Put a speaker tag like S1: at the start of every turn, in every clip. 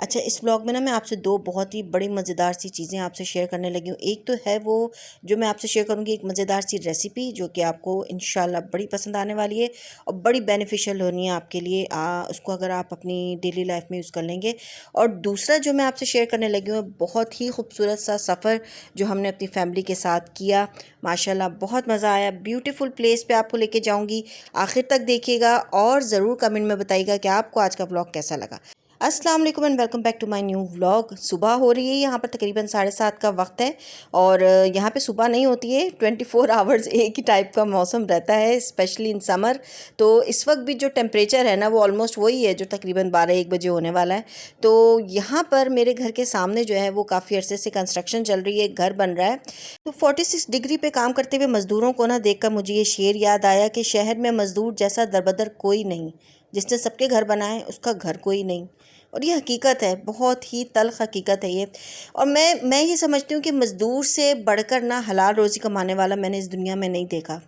S1: अच्छा, इस व्लॉग में ना मैं आपसे दो बहुत ही बड़ी मज़ेदार सी चीज़ें आपसे शेयर करने लगी हूँ। एक तो है वो जो मैं आपसे शेयर करूँगी, एक मज़ेदार सी रेसिपी जो कि आपको इंशाल्लाह बड़ी पसंद आने वाली है और बड़ी बेनिफिशियल होनी है आपके लिए। उसको अगर आप अपनी डेली लाइफ में यूज़ कर लेंगे। और दूसरा जो मैं आपसे शेयर करने लगी हूँ, बहुत ही खूबसूरत सा सफ़र जो हमने अपनी फैमिली के साथ किया। माशाल्लाह बहुत मज़ा आया। ब्यूटीफुल प्लेस पे आपको लेके जाऊँगी, आखिर तक देखिएगा और ज़रूर कमेंट में बताइएगा कि आपको आज का व्लॉग कैसा लगा। अस्सलाम वालेकुम and welcome back to my new vlog. सुबह हो रही है, यहाँ पर तकरीबन 7:30 का वक्त है और यहाँ पे सुबह नहीं होती है, 24 आवर्स एक ही टाइप का मौसम रहता है, स्पेशली इन समर। तो इस वक्त भी जो टेम्परेचर है ना, वो ऑलमोस्ट वही है जो तकरीबन 12-1 बजे होने वाला है। तो यहाँ पर मेरे घर के सामने जो है वो काफ़ी अरसे से कंस्ट्रक्शन चल रही है, एक घर बन रहा है। तो 46 डिग्री पे काम करते हुए मज़दूरों को ना देखकर मुझे ये शेर याद आया कि शहर में मज़दूर जैसा दरबदर कोई नहीं, जिसने सबके घर बनाए उसका घर कोई नहीं। और ये हकीकत है, बहुत ही तल्ख़ हकीकत है ये। और मैं ये समझती हूँ कि मज़दूर से बढ़कर ना हलाल रोज़ी कमाने वाला मैंने इस दुनिया में नहीं देखा।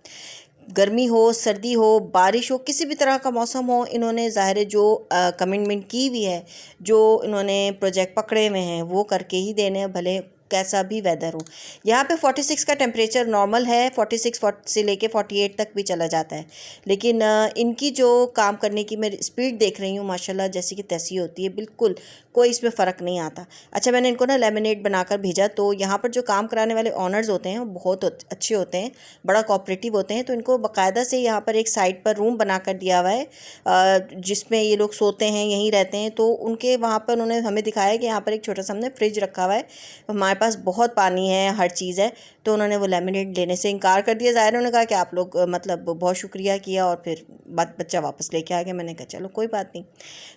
S1: गर्मी हो, सर्दी हो, बारिश हो, किसी भी तरह का मौसम हो, इन्होंने ज़ाहिर है जो कमिटमेंट की हुई है, जो इन्होंने प्रोजेक्ट पकड़े हुए हैं, वो करके ही देने हैं, भले कैसा भी वेदर हो। यहाँ पे 46 का टेम्परेचर नॉर्मल है, 46 से लेके 48 तक भी चला जाता है। लेकिन इनकी जो काम करने की मैं स्पीड देख रही हूँ, माशाल्लाह जैसी कि तैसी होती है, बिल्कुल कोई इसमें फ़र्क नहीं आता। अच्छा, मैंने इनको ना लेमिनेट बनाकर भेजा। तो यहाँ पर जो काम कराने वाले ऑनर्स होते हैं वो बहुत अच्छे होते हैं, बड़ा कोऑपरेटिव होते हैं। तो इनको बाकायदा से यहाँ पर एक साइड पर रूम बना कर दिया हुआ है, जिसमें ये लोग सोते हैं, यहीं रहते हैं। तो उनके वहाँ पर उन्होंने हमें दिखाया कि यहाँ पर एक छोटा सा हमने फ्रिज रखा हुआ है, हमारे पास बहुत पानी है, हर चीज़ है। तो उन्होंने वो लेमिनेट लेने से इनकार कर दिया। ज़ाहिर उन्होंने कहा कि आप लोग मतलब बहुत शुक्रिया किया और फिर बच्चा वापस लेके आ गया। मैंने कहा चलो कोई बात नहीं।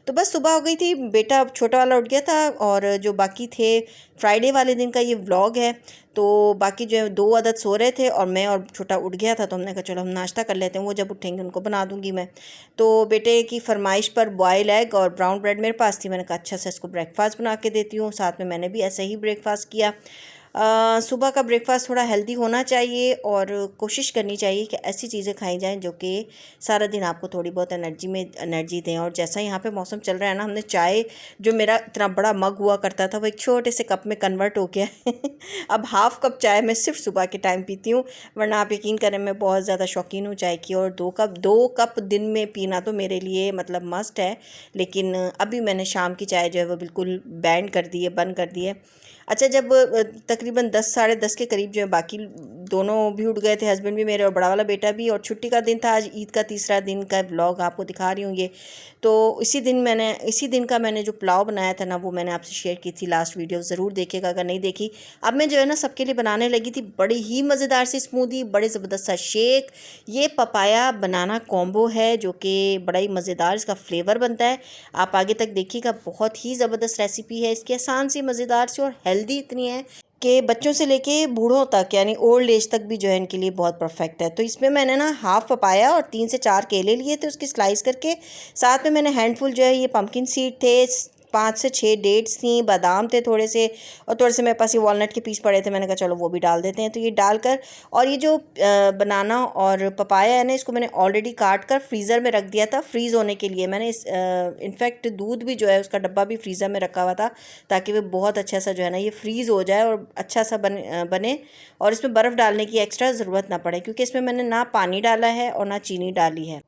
S1: तो बस सुबह हो गई थी, बेटा छोटा वाला उठ गया था और जो बाकी थे, फ्राइडे वाले दिन का ये व्लॉग है। तो बाकी जो है 2 अदद सो रहे थे और मैं और छोटा उठ गया था। तो हमने कहा चलो हम नाश्ता कर लेते हैं, वो जब उठेंगे उनको बना दूंगी मैं। तो बेटे की फरमाइश पर बॉयल एग और ब्राउन ब्रेड मेरे पास थी। मैंने कहा अच्छा से इसको ब्रेकफास्ट बना के देती हूँ। साथ में मैंने भी ऐसे ही ब्रेकफास्ट किया। सुबह का ब्रेकफास्ट थोड़ा हेल्दी होना चाहिए और कोशिश करनी चाहिए कि ऐसी चीज़ें खाई जाएं जो कि सारा दिन आपको थोड़ी बहुत एनर्जी दें। और जैसा यहाँ पे मौसम चल रहा है ना, हमने चाय, जो मेरा इतना बड़ा मग हुआ करता था, वो एक छोटे से कप में कन्वर्ट हो गया है। अब हाफ़ कप चाय मैं सिर्फ सुबह के टाइम पीती हूँ, वरना आप यकीन करें मैं बहुत ज़्यादा शौकीन हूँ चाय की। और 2 कप दिन में पीना तो मेरे लिए मतलब मस्ट है। लेकिन अभी मैंने शाम की चाय जो है वो बिल्कुल बैन कर दी है, बंद कर दी है। अच्छा, जब तकरीबन 10 साढ़े 10 के करीब जो है बाकी दोनों भी उठ गए थे, हस्बैंड भी मेरे और बड़ा वाला बेटा भी। और छुट्टी का दिन था आज, ईद का तीसरा दिन का व्लॉग आपको दिखा रही हूँ ये। तो इसी दिन का मैंने जो पुलाव बनाया था ना, वो मैंने आपसे शेयर की थी लास्ट वीडियो, ज़रूर देखिएगा अगर नहीं देखी। अब मैं जो है ना सबके लिए बनाने लगी थी बड़ी ही मज़ेदार सी स्मूदी, बड़े ज़बरदस्त सा शेक। ये पपाया बनाना कॉम्बो है जो कि बड़ा ही मज़ेदार इसका फ्लेवर बनता है। आप आगे तक देखिएगा, बहुत ही ज़बरदस्त रेसिपी है इसकी, आसान सी, मज़ेदार सी और हेल्दी इतनी है कि बच्चों से लेके बूढ़ों तक, यानी ओल्ड एज तक भी जो है इनके लिए बहुत परफेक्ट है। तो इसमें मैंने ना हाफ़ पपाया और 3 से 4 केले लिए थे, उसकी स्लाइस करके। साथ में मैंने हैंडफुल जो है ये पम्पकिन सीड थे, 5 से 6 डेट्स थी, बादाम थे थोड़े से, और थोड़े से मेरे पास ये वॉलनट के पीस पड़े थे। मैंने कहा चलो वो भी डाल देते हैं। तो ये डालकर, और ये जो बनाना और पपाया है ना, इसको मैंने ऑलरेडी काट कर फ्रीज़र में रख दिया था फ्रीज़ होने के लिए। मैंने इनफैक्ट दूध भी जो है उसका डब्बा भी फ्रीज़र में रखा हुआ था, ताकि वो बहुत अच्छा सा जो है ना ये फ्रीज़ हो जाए और अच्छा सा बने और इसमें बर्फ़ डालने की एक्स्ट्रा ज़रूरत ना पड़े, क्योंकि इसमें मैंने ना पानी डाला है और ना चीनी डाली है।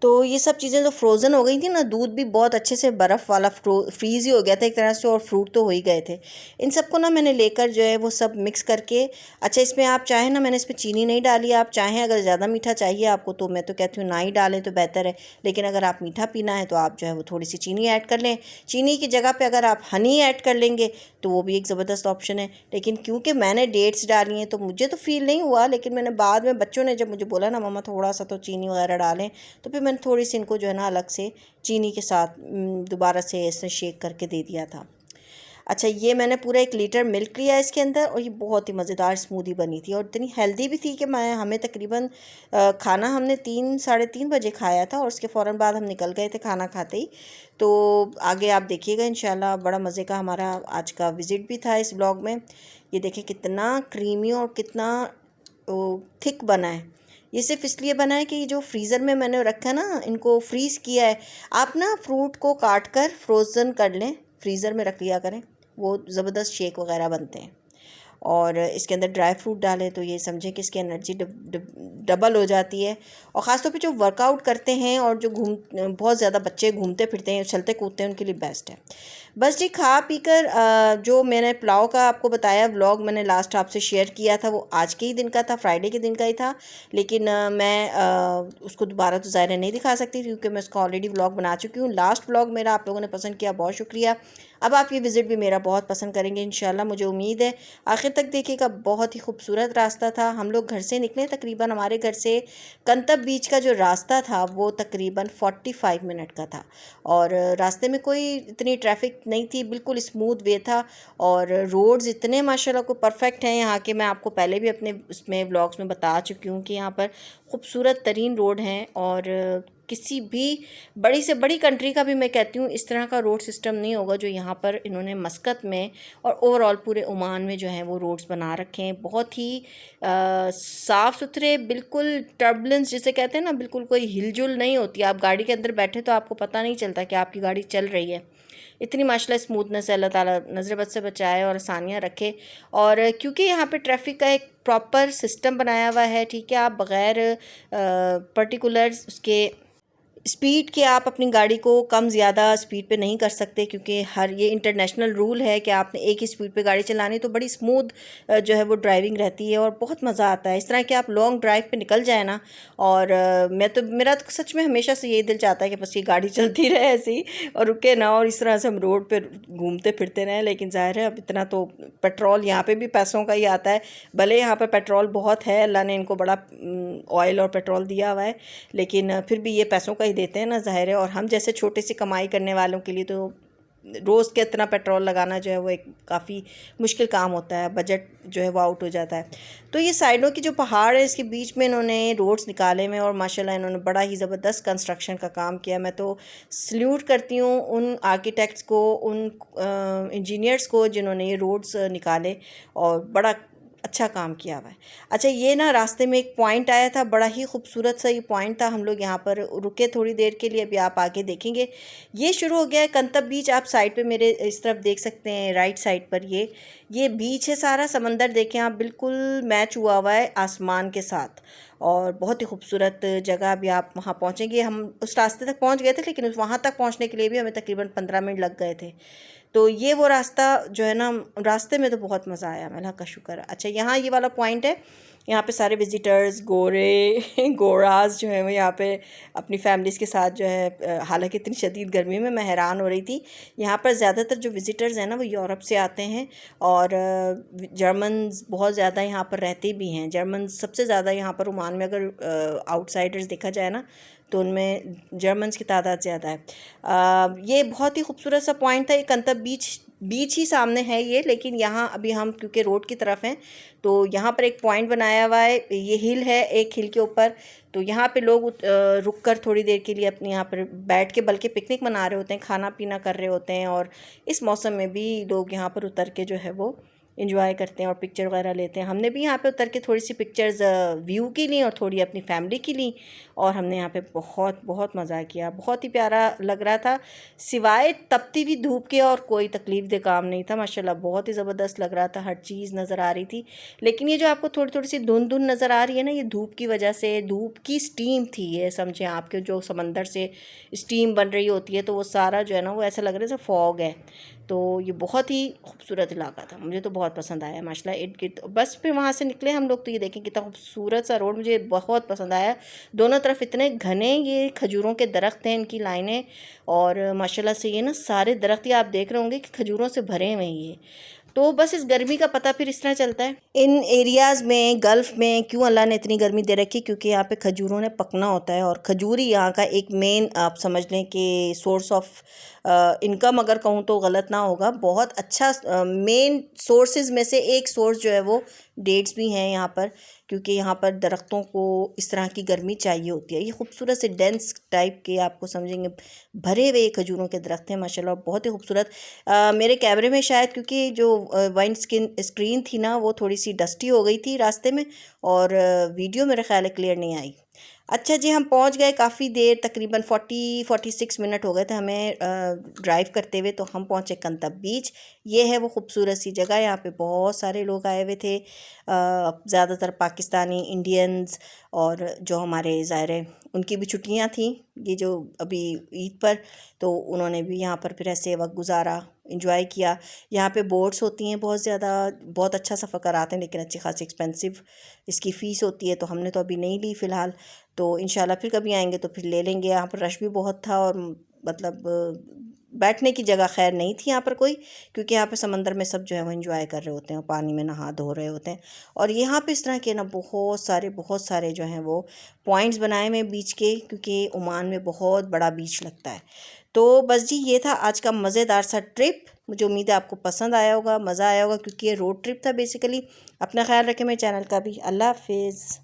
S1: तो ये सब चीज़ें जो फ्रोज़न हो गई थी ना, दूध भी बहुत अच्छे से बर्फ़ वाला फ्रीज़ ही हो गया था एक तरह से, और फ्रूट तो हो ही गए थे। इन सबको ना मैंने लेकर जो है वो सब मिक्स करके, अच्छा इसमें आप चाहें ना, मैंने इसमें चीनी नहीं डाली, आप चाहें अगर ज़्यादा मीठा चाहिए आपको तो मैं तो कहती हूँ ना ही डालें तो बेहतर है। लेकिन अगर आप मीठा पीना है तो आप जो है वो थोड़ी सी चीनी ऐड कर लें। चीनी की जगह पे अगर आप हनी ऐड कर लेंगे तो वो भी एक ज़बरदस्त ऑप्शन है। लेकिन क्योंकि मैंने डेट्स डाली हैं तो मुझे तो फ़ील नहीं हुआ, लेकिन मैंने बाद में बच्चों ने जब मुझे बोला ना मम्मा थोड़ा सा तो चीनी वगैरह डालें, तो फिर मैंने थोड़ी सी इनको जो है ना अलग से चीनी के साथ दोबारा से ऐसे शेक करके दे दिया था। अच्छा, ये मैंने पूरा 1 लीटर मिल्क लिया इसके अंदर, और ये बहुत ही मज़ेदार स्मूदी बनी थी और इतनी हेल्दी भी थी कि हमें तकरीबन खाना हमने 3 साढ़े 3 बजे खाया था और उसके फ़ौरन बाद हम निकल गए थे खाना खाते ही। तो आगे आप देखिएगा इंशाल्लाह, बड़ा मज़े का हमारा आज का विज़िट भी था इस ब्लॉग में। ये देखिए कितना क्रीमी और कितना थिक बना है। ये सिर्फ इसलिए बना है कि ये जो फ्रीज़र में मैंने रखा है ना, इनको फ्रीज़ किया है। आप ना फ्रूट को काट कर फ्रोज़न कर लें, फ्रीज़र में रख लिया करें, वो ज़बरदस्त शेक वगैरह बनते हैं। और इसके अंदर ड्राई फ्रूट डालें तो ये समझें कि इसकी एनर्जी डबल हो जाती है। और ख़ासतौर पे जो वर्कआउट करते हैं और जो बहुत ज़्यादा बच्चे घूमते फिरते हैं, चलते कूदते हैं, उनके लिए बेस्ट है। बस जी, खा पी कर जो मैंने पुलाव का आपको बताया व्लॉग मैंने लास्ट आपसे शेयर किया था, वो आज के ही दिन का था, फ्राइडे के दिन का ही था। लेकिन मैं उसको दोबारा तो ज़ाहिर नहीं दिखा सकती क्योंकि मैं उसका ऑलरेडी व्लॉग बना चुकी हूँ। लास्ट व्लॉग मेरा आप लोगों ने पसंद किया, बहुत शुक्रिया। अब आप ये विज़िट भी मेरा बहुत पसंद करेंगे इंशाल्लाह, मुझे उम्मीद है। आखिर तक देखिएगा, बहुत ही खूबसूरत रास्ता था। हम लोग घर से निकले, तकरीबन हमारे घर से कंतब बीच का जो रास्ता था वो तकरीबन 45 मिनट का था। और रास्ते में कोई इतनी ट्रैफिक नहीं थी, बिल्कुल स्मूथ वे था। और रोड्स इतने माशाल्लाह को परफेक्ट हैं यहाँ के, मैं आपको पहले भी अपने उसमें व्लॉग्स में बता चुकी हूँ कि यहाँ पर खूबसूरत तरीन रोड हैं। और किसी भी बड़ी से बड़ी कंट्री का भी मैं कहती हूँ इस तरह का रोड सिस्टम नहीं होगा जो यहाँ पर इन्होंने मस्कत में और ओवरऑल पूरे ओमान में जो है वो रोड्स बना रखे हैं। बहुत ही साफ़ सुथरे, बिल्कुल टर्बुलेंस जिसे कहते हैं ना, बिल्कुल कोई हिलजुल नहीं होती। आप गाड़ी के अंदर बैठे तो आपको पता नहीं चलता कि आपकी गाड़ी चल रही है। इतनी माशाल्लाह स्मूथनेस है। अल्लाह ताला नज़र बद से बचाए और आसानियाँ रखे। और क्योंकि यहाँ पे ट्रैफिक का एक प्रॉपर सिस्टम बनाया हुआ है, ठीक है, आप बग़ैर पर्टिकुलर उसके स्पीड के आप अपनी गाड़ी को कम ज़्यादा स्पीड पे नहीं कर सकते, क्योंकि हर ये इंटरनेशनल रूल है कि आपने एक ही स्पीड पे गाड़ी चलानी। तो बड़ी स्मूथ जो है वो ड्राइविंग रहती है और बहुत मज़ा आता है। इस तरह कि आप लॉन्ग ड्राइव पे निकल जाए ना, और मेरा तो सच में हमेशा से यही दिल चाहता है कि बस ये गाड़ी चलती रहे ऐसे ही और रुके ना, और इस तरह से हम रोड पर घूमते फिरते रहें। लेकिन ज़ाहिर है अब इतना तो पेट्रोल यहाँ पर भी पैसों का ही आता है। भले यहाँ पर पेट्रोल बहुत है, अल्लाह ने इनको बड़ा ऑयल और पेट्रोल दिया हुआ है, लेकिन फिर भी ये पैसों का देते हैं ना, ज़ाहिर है। और हम जैसे छोटे से कमाई करने वालों के लिए तो रोज़ के इतना पेट्रोल लगाना जो है वो एक काफ़ी मुश्किल काम होता है, बजट जो है वो आउट हो जाता है। तो ये साइडों की जो पहाड़ है इसके बीच में इन्होंने रोड्स निकाले में, और माशाल्लाह इन्होंने बड़ा ही ज़बरदस्त कंस्ट्रक्शन का काम किया। मैं तो सल्यूट करती हूँ उन आर्किटेक्ट्स को, उन इंजीनियर्स को जिन्होंने ये रोड्स निकाले और बड़ा अच्छा काम किया हुआ है। अच्छा, ये ना रास्ते में एक पॉइंट आया था, बड़ा ही खूबसूरत सा ये पॉइंट था। हम लोग यहाँ पर रुके थोड़ी देर के लिए, अभी आप आगे देखेंगे। ये शुरू हो गया है कंतब बीच, आप साइड पे मेरे इस तरफ देख सकते हैं, राइट साइड पर ये बीच है सारा। समंदर देखें आप, बिल्कुल मैच हुआ हुआ है आसमान के साथ, और बहुत ही खूबसूरत जगह। अभी आप वहाँ पहुँचेंगे, हम उस रास्ते तक पहुँच गए थे, लेकिन वहाँ तक पहुँचने के लिए भी हमें तकरीबन 15 मिनट लग गए थे। तो ये वो रास्ता जो है ना, रास्ते में तो बहुत मज़ा आया, अल्लाह का शुक्र है। अच्छा, यहाँ ये वाला पॉइंट है, यहाँ पे सारे विजिटर्स गोराज जो है वो यहाँ पे अपनी फैमिलीज़ के साथ जो है, हालांकि इतनी शदीद गर्मी में मैं हैरान हो रही थी। यहाँ पर ज़्यादातर जो विजिटर्स हैं ना वो यूरोप से आते हैं, और जर्मन्स बहुत ज़्यादा यहाँ पर रहते भी हैं। जर्मन सबसे ज़्यादा यहाँ पर ओमान में, अगर आउटसाइडर्स देखा जाए ना, तो उनमें जर्मन्स की तादाद ज़्यादा है। ये बहुत ही खूबसूरत सा पॉइंट था। ये कंतब बीच ही सामने है ये, लेकिन यहाँ अभी हम क्योंकि रोड की तरफ हैं तो यहाँ पर एक पॉइंट बनाया हुआ है। ये हिल है, एक हिल के ऊपर, तो यहाँ पे लोग रुक कर थोड़ी देर के लिए अपने यहाँ पर बैठ के बल्कि पिकनिक मना रहे होते हैं, खाना पीना कर रहे होते हैं। और इस मौसम में भी लोग यहाँ पर उतर के जो है वो इंजॉय करते हैं और पिक्चर वगैरह लेते हैं। हमने भी यहाँ पे उतर के थोड़ी सी पिक्चर्स व्यू की ली और थोड़ी अपनी फैमिली की ली, और हमने यहाँ पे बहुत बहुत मज़ा किया। बहुत ही प्यारा लग रहा था, सिवाय तपती हुई धूप के और कोई तकलीफ दे काम नहीं था। माशाल्लाह बहुत ही ज़बरदस्त लग रहा था, हर चीज़ नज़र आ रही थी। लेकिन ये जो आपको थोड़ी थोड़ी सी धुंध धुंध नज़र आ रही है ना, ये धूप की वजह से, धूप की स्टीम थी ये, समझें आपके जो समंदर से स्टीम बन रही होती है, तो वो सारा जो है ना वो ऐसा लग रहा है जैसे फॉग है। तो ये बहुत ही खूबसूरत इलाका था, मुझे तो बहुत पसंद आया माशाल्लाह। इट गिट बस फिर वहाँ से निकले हम लोग, तो ये देखें कितना खूबसूरत सा रोड, मुझे बहुत पसंद आया। दोनों तरफ इतने घने ये खजूरों के दरख्त हैं, इनकी लाइनें, और माशाल्लाह से ये ना सारे दरख्त ये आप देख रहे होंगे कि खजूरों से भरे हुए हैं ये। तो बस इस गर्मी का पता फिर इस तरह चलता है इन एरियाज़ में, गल्फ़ में क्यों अल्लाह ने इतनी गर्मी दे रखी, क्योंकि यहाँ पे खजूरों ने पकना होता है। और खजूर ही यहाँ का एक मेन, आप समझ लें कि सोर्स ऑफ इनकम, अगर कहूँ तो गलत ना होगा, बहुत अच्छा मेन सोर्सेज में से एक सोर्स जो है वो डेट्स भी हैं यहाँ पर, क्योंकि यहाँ पर दरख्तों को इस तरह की गर्मी चाहिए होती है। ये खूबसूरत से डेंस टाइप के, आपको समझेंगे, भरे हुए खजूरों के दरख्त हैं माशाल्लाह, बहुत ही खूबसूरत। मेरे कैमरे में शायद क्योंकि जो वाइन स्क्रीन थी ना वो थोड़ी सी डस्टी हो गई थी रास्ते में, और वीडियो मेरे ख्याल है क्लियर नहीं आई। अच्छा जी, हम पहुंच गए काफ़ी देर, तकरीबन 46 मिनट हो गए थे हमें ड्राइव करते हुए। तो हम पहुंचे कंतब बीच। ये है वो खूबसूरत सी जगह। यहाँ पे बहुत सारे लोग आए हुए थे, ज़्यादातर पाकिस्तानी, इंडियंस, और जो हमारे ज़ाहिर उनकी भी छुट्टियां थी, ये जो अभी ईद पर, तो उन्होंने भी यहाँ पर फिर ऐसे वक्त गुजारा, इंजॉय किया। यहाँ पे बोट्स होती हैं बहुत ज़्यादा, बहुत अच्छा सफ़र कराते हैं, लेकिन अच्छी खासी एक्सपेंसिव इसकी फ़ीस होती है, तो हमने तो अभी नहीं ली फ़िलहाल। तो इंशाल्लाह फिर कभी आएंगे तो फिर ले लेंगे। यहाँ पर रश भी बहुत था, और मतलब बैठने की जगह खैर नहीं थी यहाँ पर कोई, क्योंकि यहाँ पे समंदर में सब जो है वो एंजॉय कर रहे होते हैं, पानी में नहा धो रहे होते हैं। और यहाँ पे इस तरह के ना बहुत सारे जो हैं वो पॉइंट्स बनाए हुए बीच के, क्योंकि ओमान में बहुत बड़ा बीच लगता है। तो बस जी, ये था आज का मज़ेदार सा ट्रिप। मुझे उम्मीद है आपको पसंद आया होगा, मज़ा आया होगा, क्योंकि ये रोड ट्रिप था बेसिकली। अपना ख्याल रखें मेरे चैनल का भी। अल्लाह हाफिज़।